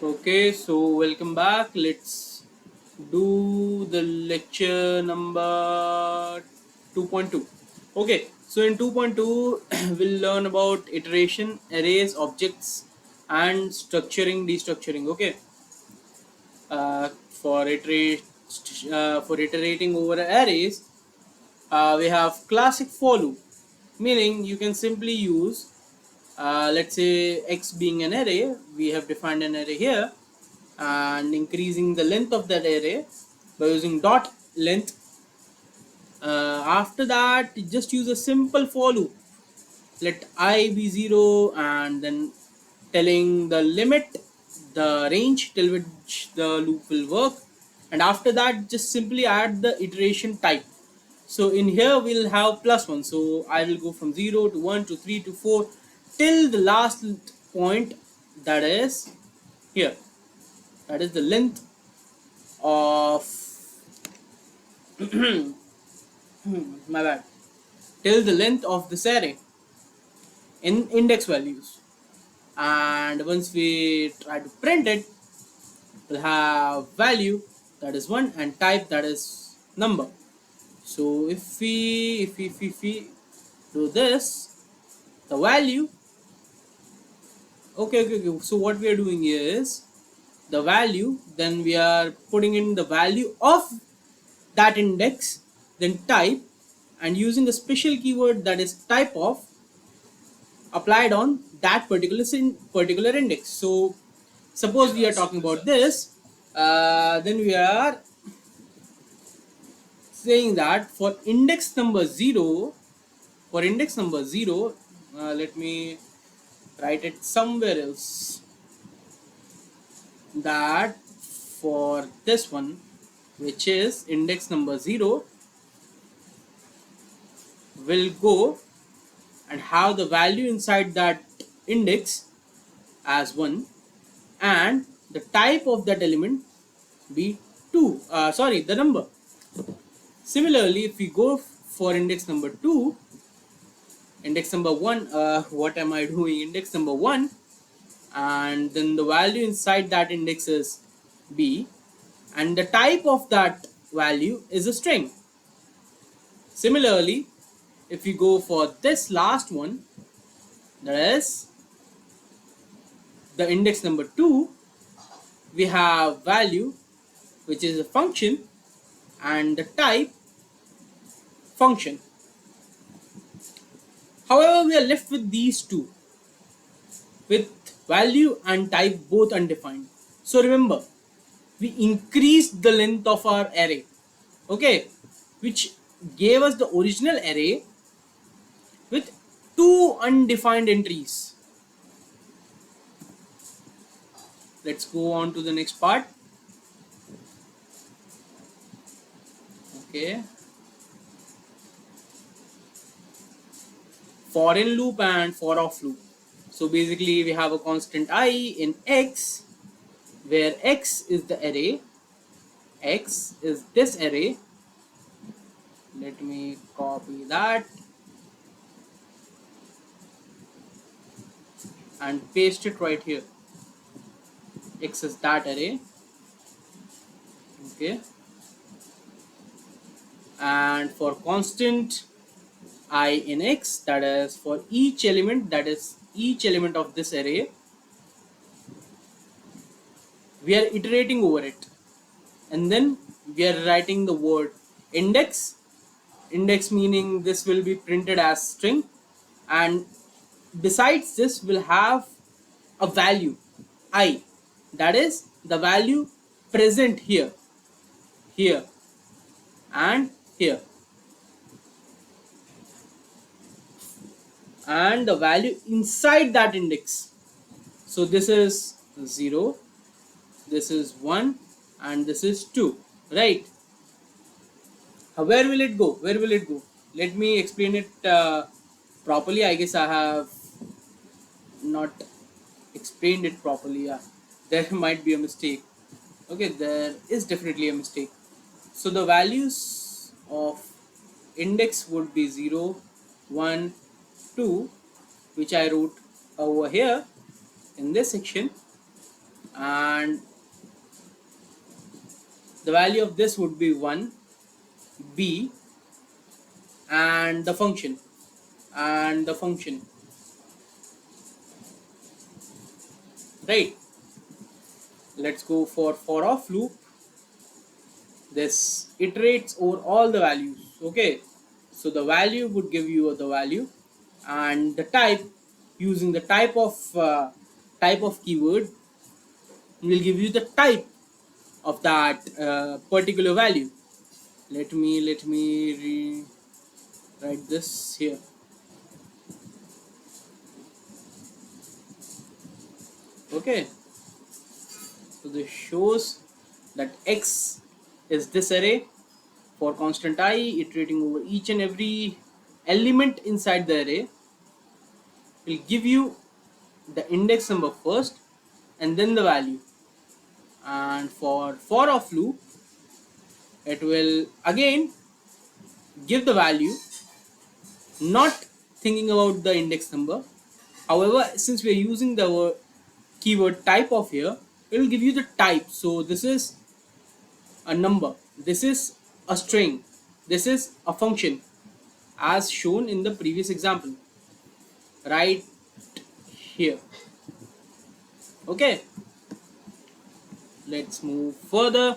Okay, so welcome back. Let's do the lecture number 2.2. Okay, so in 2.2, we'll learn about iteration, arrays, objects, and structuring, destructuring. Okay, for for iterating over arrays, we have classic for loop, meaning you can simply use, let's say x being an array, we have defined an array here, and increasing the length of that array by using dot length. After that, just use a simple for loop. Let I be 0 and then telling the limit, the range till which the loop will work, and after that just simply add the iteration type. So in here we'll have +1, so I will go from 0 to 1 to 3 to 4 till the last point, that is here, that is the length of my bad, till the length of this array in index values. And once we try to print it, we'll have value, that is 1, and type, that is number. So if we do this, the value, okay, so what we are doing here is the value, then we are putting in the value of that index, then type, and using a special keyword, that is type of, applied on that particular index. So suppose we are talking about this, then we are saying that for index number 0, let me write it somewhere else, that for this one, which is index number 0, will go and have the value inside that index as 1, and the type of that element be 2, the number. Similarly, if we go for index number 2, index number 1, what am I doing, index number 1, and then the value inside that index is b, and the type of that value is a string. Similarly, if we go for this last one, that is the index number 2, we have value, which is a function, and the type function. However, we are left with these two, with value and type both undefined. So remember, we increased the length of our array, okay, which gave us the original array with two undefined entries. Let's go on to the next part. Okay, for in loop and for off loop. So basically we have a constant I in x, where x is the array, x is this array. Let me copy that and paste it right here. X is that array, okay, and for constant I in x, that is for each element, that is each element of this array, we are iterating over it, and then we are writing the word index. Index meaning this will be printed as string, and besides this we'll have a value I, that is the value present here, here, and here, and the value inside that index. So this is 0, this is 1, and this is 2, right? Where will it go, where will it go? Let me explain it properly. I guess I have not explained it properly. Yeah, there might be a mistake. Okay, there is definitely a mistake. So the values of index would be 0, 1, 2, which I wrote over here in this section, and the value of this would be 1, b, and the function, right? Let's go for of loop. This iterates over all the values. Okay, so the value would give you the value, and the type, using the type of keyword, will give you the type of that particular value. Let me write this here. Okay, so this shows that x is this array for constant I, iterating over each and every element inside the array, will give you the index number first and then the value. And for of loop, it will again give the value, not thinking about the index number. However, since we are using the keyword type of here, it will give you the type. So this is a number, this is a string, this is a function, as shown in the previous example right here. Okay, let's move further.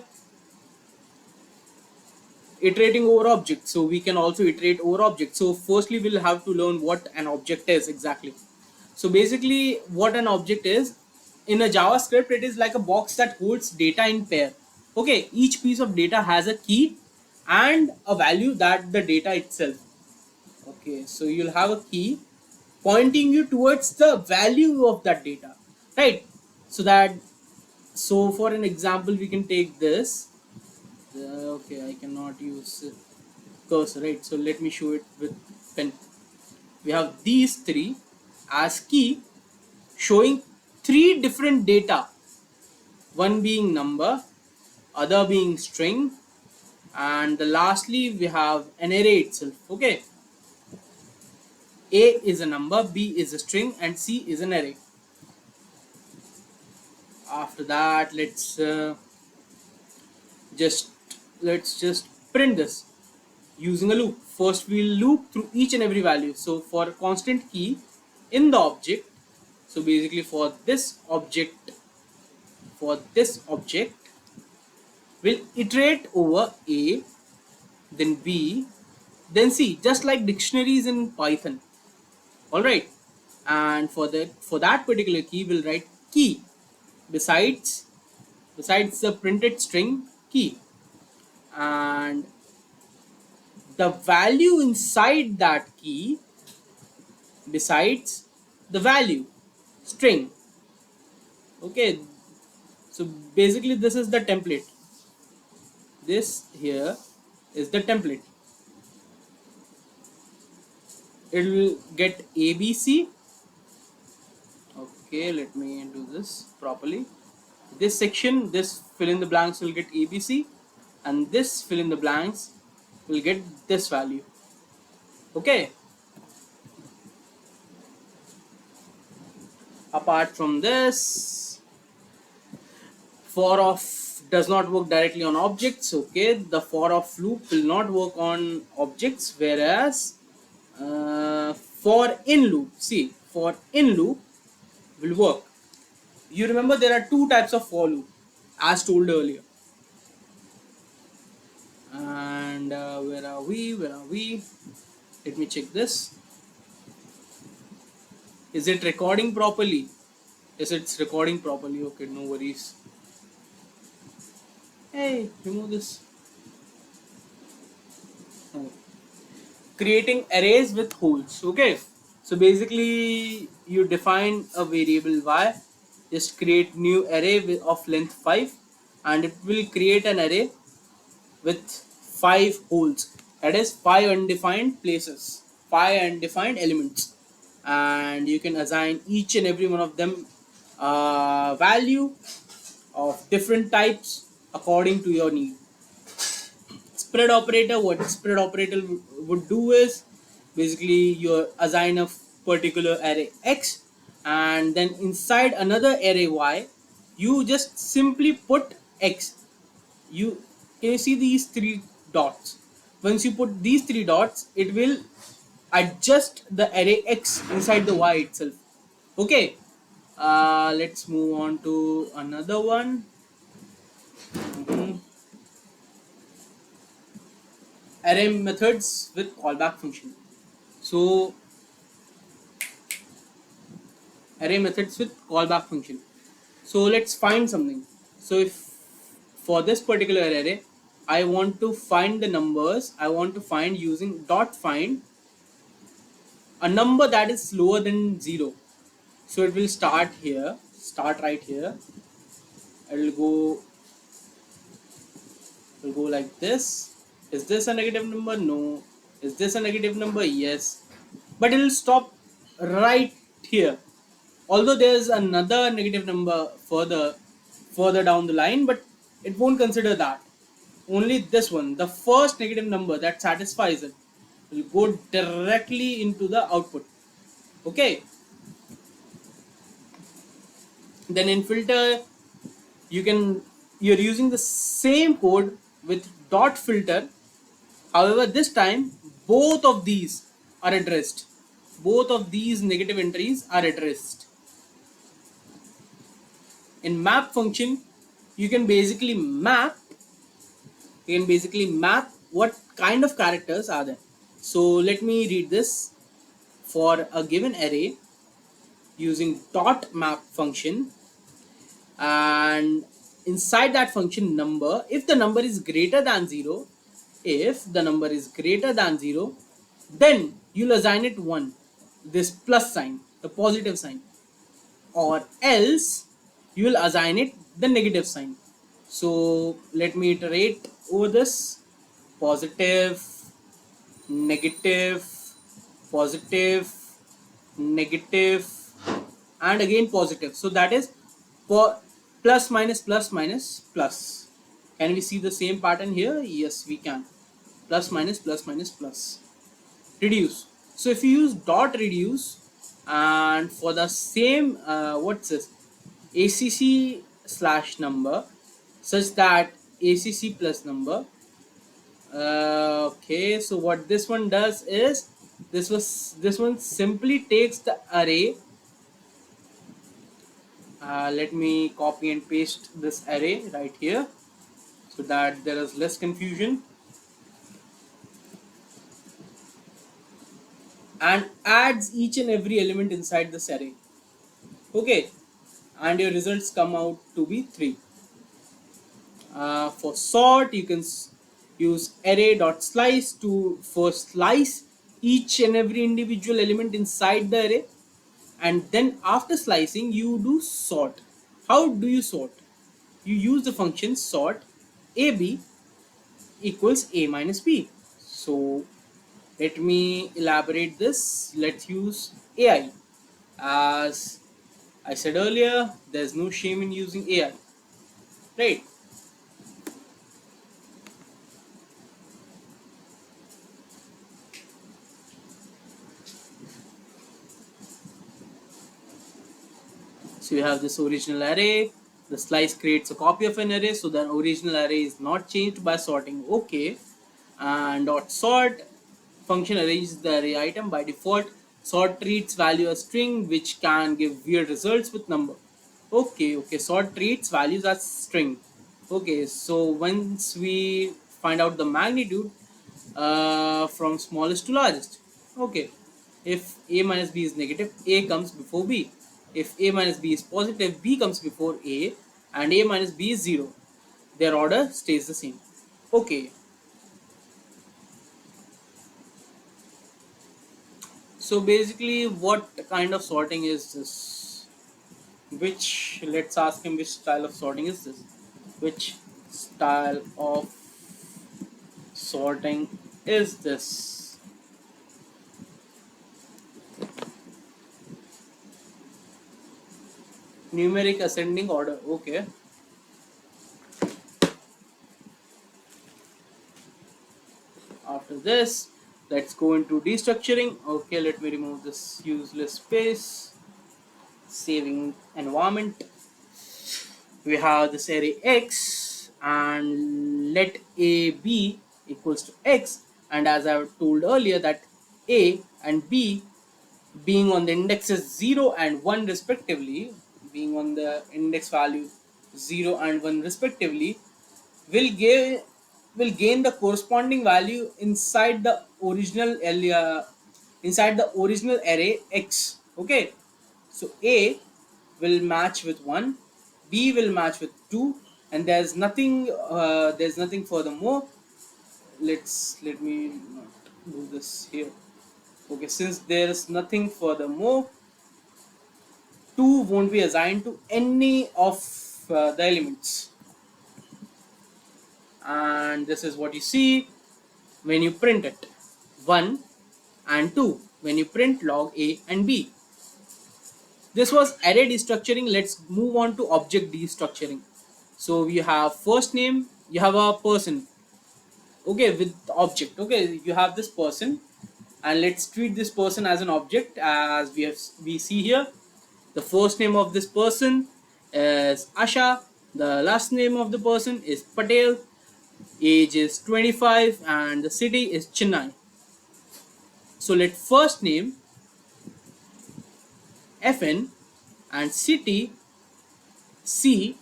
Iterating over objects, so we can also iterate over objects. So firstly we'll have to learn what an object is exactly. So basically what an object is, in a JavaScript, it is like a box that holds data in pair. Okay, each piece of data has a key and a value, that the data itself. Okay, so you'll have a key pointing you towards the value of that data, right? So that, so for an example we can take this. Okay, I cannot use cursor, right? So let me show it with pen. We have these three as key, showing three different data, one being number, other being string, and the lastly we have an array itself. Okay, A is a number, B is a string, and C is an array. After that, just let's just print this using a loop. First we'll loop through each and every value. So for a constant key in the object, so basically for this object, we'll iterate over A, then B, then C, just like dictionaries in Python. All right, and for that particular key we'll write key besides the printed string key, and the value inside that key besides the value string. Okay, so basically this is the template. This here is the template. It will get ABC. Okay, let me do this properly. This section, this fill in the blanks will get ABC, and this fill in the blanks will get this value. Okay, apart from this, for of does not work directly on objects. Okay, the for of loop will not work on objects, whereas for in loop, see, for in loop will work. You remember there are two types of for loop as told earlier. And where are we? Let me check this. Is it recording properly? Yes, it's recording properly. Okay, no worries. Hey, remove this. Oh. Creating arrays with holes. Okay, so basically you define a variable y, just create new array of length 5, and it will create an array with 5 holes, that is 5 undefined places, 5 undefined elements, and you can assign each and every one of them value of different types according to your need. Spread operator, what spread operator would do is basically you assign a particular array x, and then inside another array y you just simply put x. You can you see these three dots? Once you put these three dots, it will adjust the array x inside the y itself. Okay, let's move on to another one. Mhm. Array methods with callback function. So array methods with callback function. So let's find something. So if for this particular array I want to find the numbers, I want to find using dot find a number that is lower than 0. So it will start here, start right here. It will go like this. Is this a negative number? No. Is this a negative number? Yes. But it will stop right here, although there's another negative number further down the line, but it won't consider that. Only this one, the first negative number that satisfies it, will go directly into the output. Okay. Then in filter, you're using the same code with dot filter. However, this time both of these are addressed. Both of these negative entries are addressed. In map function, you can basically map what kind of characters are there. So let me read this. For a given array, using dot map function, and inside that function number, if the number is greater than 0, then you'll assign it 1, this plus sign, the positive sign, or else you will assign it the negative sign. So let me iterate over this. Positive, negative, positive, negative, and again positive. So that is plus minus plus minus plus. Can we see the same pattern here? Yes, we can. Plus minus plus minus plus. Reduce. So if you use dot reduce, and for the same what's this, acc slash number, such that acc plus number. Okay, so what this one does is, this one simply takes the array. Let me copy and paste this array right here so that there is less confusion, and adds each and every element inside this array. Okay, and your results come out to be 3. For sort, you can use array.slice to first slice each and every individual element inside the array, and then after slicing you do sort. How do you sort? You use the function sort ab equals a minus b. So let me elaborate this. Let's use ai. As I said earlier, there's no shame in using ai, right? So you have this original array. The slice creates a copy of an array, so the original array is not changed by sorting. Okay, and dot sort function arranges the array item by default. Sort treats value as string, which can give weird results with number. Okay. Sort treats values as string. Okay, so once we find out the magnitude from smallest to largest. Okay, if a minus b is negative, a comes before b. If a minus b is positive, b comes before a, and a minus b is 0. Their order stays the same. Okay, so basically what kind of sorting is this? Which, let's ask him, which style of sorting is this? Which style of sorting is this? Numeric ascending order. Okay. After this, let's go into destructuring. Okay, let me remove this useless space, saving environment. we have this array x, and let a b equals to x, and as I told earlier that a and b being on the indexes 0 and 1 respectively, being on the index value 0 and 1 respectively, will give will gain the corresponding value inside the original array x. Okay, so a will match with 1, b will match with 2, and there's nothing furthermore. Let me not do this here. Okay, since there is nothing furthermore, 2 won't be assigned to any of the elements, and this is what you see when you print it: 1 and 2 when you print log a and b. This was array destructuring. Let's move on to object destructuring. So you have first name, you have a person, okay, with object. Okay, you have this person, and let's treat this person as an object. As we see here, the first name of this person is Asha, the last name of the person is Patel, age is 25, and the city is Chennai. So let first name Fn and city C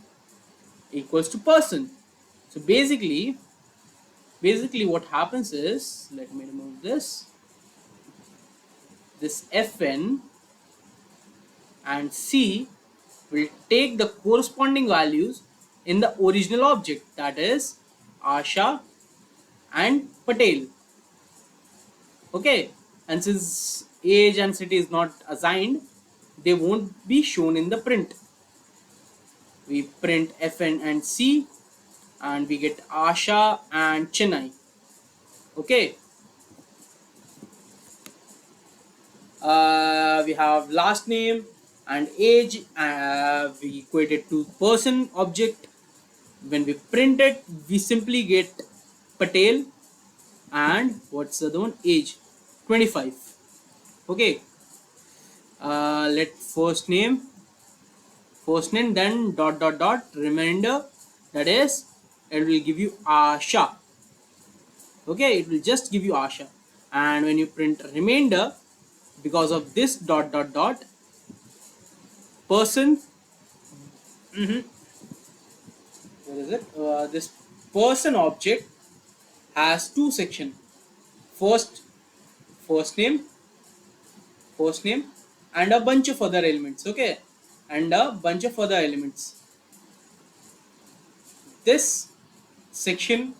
equals to person. So basically what happens is, let me remove this Fn and C will take the corresponding values in the original object, that is Asha and Patel. Okay, and since age and city is not assigned, they won't be shown in the print. We print Fn and C, and we get Asha and Chennai. Okay, we have last name and age, we equate it to person object. When we print it, we simply get Patel and what's the other one, age 25. Okay, let first name then dot dot dot remainder, that is it will give you Asha. Okay, it will just give you Asha, and when you print remainder, because of this dot dot dot person, what is it, this person object has two sections: first first name first name and a bunch of other elements. Okay, and a bunch of other elements. This section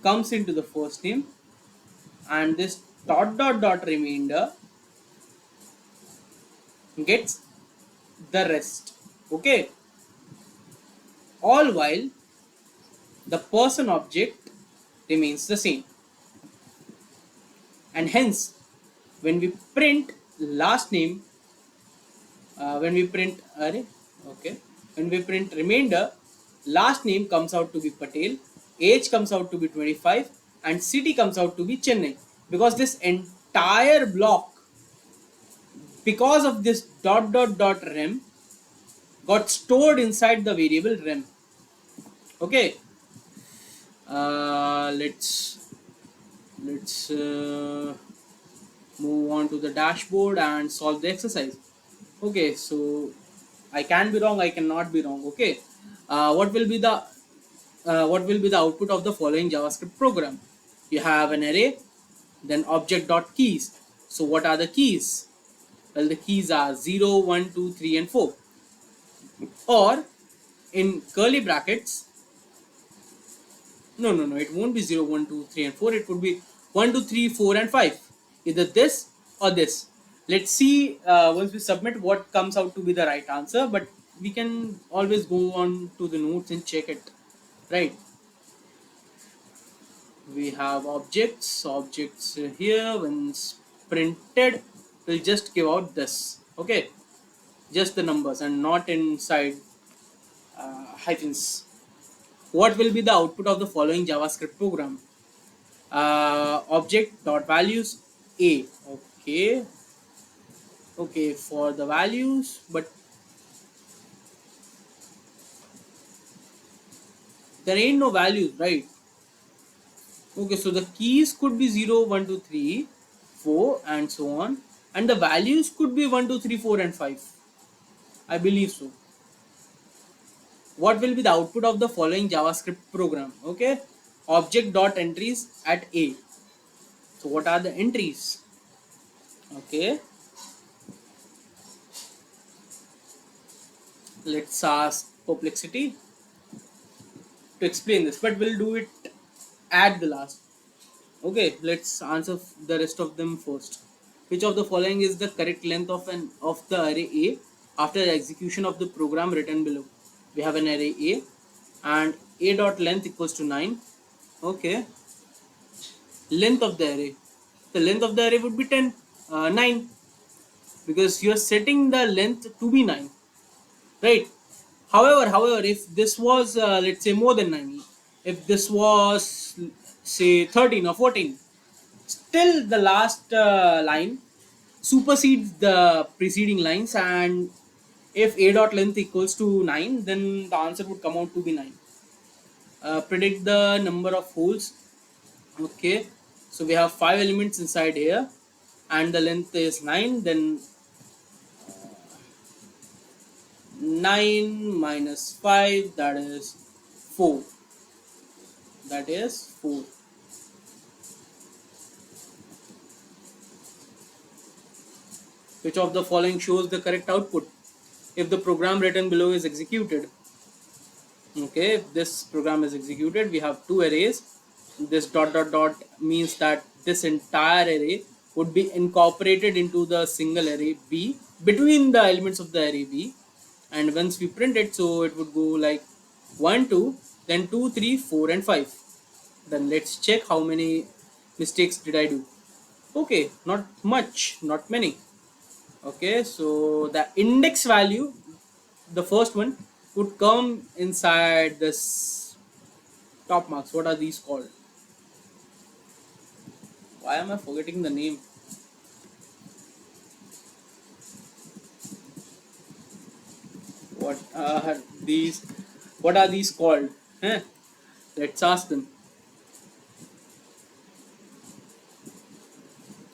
comes into the first name, and this dot dot dot remainder gets the rest. Okay, all while the person object remains the same, and hence when we print last name, when we print array, okay, when we print remainder, last name comes out to be Patel, age comes out to be 25, and city comes out to be Chennai, because this entire block, because of this dot dot dot rem, got stored inside the variable rem. Okay, let's move on to the dashboard and solve the exercise. Okay, so I can be wrong, I cannot be wrong. Okay, what will be the output of the following JavaScript program? You have an array, then object dot keys. So what are the keys? Well, the keys are 0, 1, 2, 3, and 4, or in curly brackets. No, it won't be 0, 1, 2, 3, and 4. It would be 1, 2, 3, 4, and 5. Either this or this. Let's see once we submit what comes out to be the right answer, but we can always go on to the notes and check it. Right. We have objects here. When printed, will just give out this. Okay. Just the numbers and not inside hyphens. What will be the output of the following JavaScript program? Object dot values a. Okay, for the values, but There ain't no values, right? Okay, so the keys could be 0, 1, 2, 3, 4, and so on, and the values could be 1, 2, 3, 4, and 5. I believe so. What will be the output of the following JavaScript program? Okay, object dot entries at A. So what are the entries? Okay, let's ask Perplexity to explain this, but we'll do it at the last. Okay, let's answer the rest of them first. Which of the following is the correct length of the array A after the execution of the program written below? We have an array A, and A dot length equals to 9. Okay, length of the array. The length of the array would be 9, because you are setting the length to be 9, right? However, if this was let's say more than 9, if this was say 13 or 14, still the last line supersedes the preceding lines, and if a dot length equals to 9, then the answer would come out to be 9. Predict the number of holes. Okay, so we have 5 elements inside here, and the length is 9. Then 9 minus 5, that is 4. That is 4. Which of the following shows the correct output if the program written below is executed? Okay, if this program is executed, we have two arrays. This dot dot dot means that this entire array would be incorporated into the single array B between the elements of the array B, and once we print it, so it would go like 1 2, then 2 3 4 and 5. Then let's check how many mistakes did I do. Okay, not much, not many. Okay, so the index value, the first one, would come inside this top marks. What are these called? Why am I forgetting the name? What are these? What are these called? Huh? Let's ask them.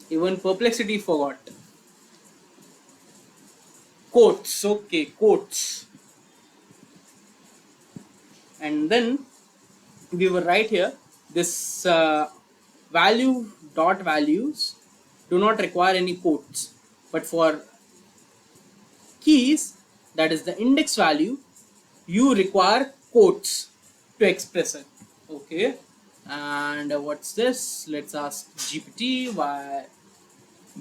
Even Perplexity forgot. Quotes. Okay, quotes. And then we were right here. This value dot values do not require any quotes, but for keys, that is the index value, you require quotes to express it. Okay, and what's this? Let's ask GPT.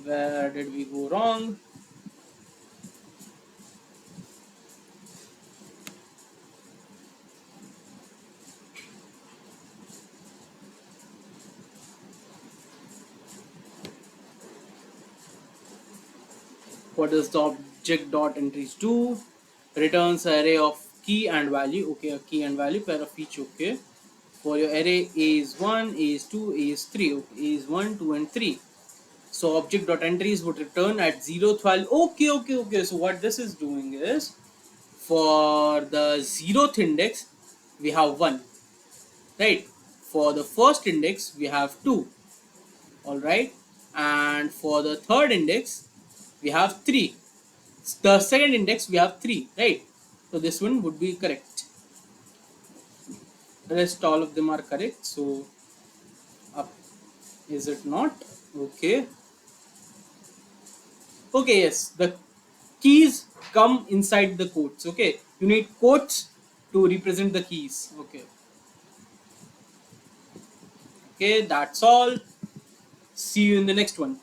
Where did we go wrong? What does the object dot entries do? Returns array of key and value. Okay, a key and value pair of each. Okay, for your array A is 1, A is 2, A is 3. Okay, A is 1, 2 and 3. So object dot entries would return at 0th value. Okay. So what this is doing is, for the 0th index we have 1, right? For the first index we have 2, all right, and for the third index we have 3. The second index we have 3, right? So this one would be correct. The rest all of them are correct. So up, is it not? Okay. Okay, yes, the keys come inside the quotes. Okay, you need quotes to represent the keys. Okay, that's all. See you in the next one.